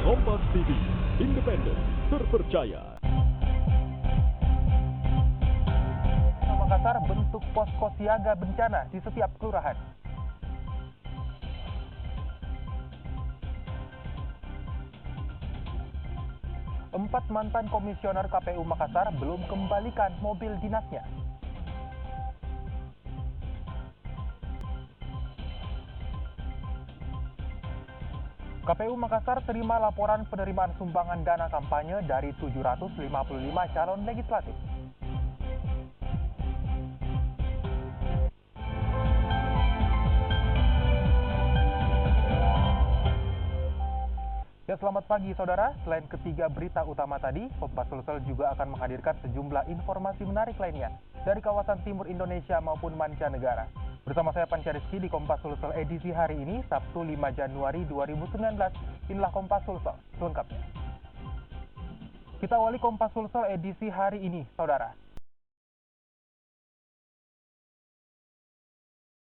Kompas TV, independen, terpercaya. Makassar bentuk posko siaga bencana di setiap kelurahan. Empat mantan komisioner KPU Makassar belum kembalikan mobil dinasnya. KPU Makassar terima laporan penerimaan sumbangan dana kampanye dari 755 calon legislatif. Ya, selamat pagi saudara. Selain ketiga berita utama tadi, Kompas Sulsel juga akan menghadirkan sejumlah informasi menarik lainnya dari kawasan timur Indonesia maupun mancanegara. Bersama saya Panca Rizky di Kompas Sulsel edisi hari ini, Sabtu 5 Januari 2019. Inilah Kompas Sulsel selengkapnya. Kita awali Kompas Sulsel edisi hari ini, saudara.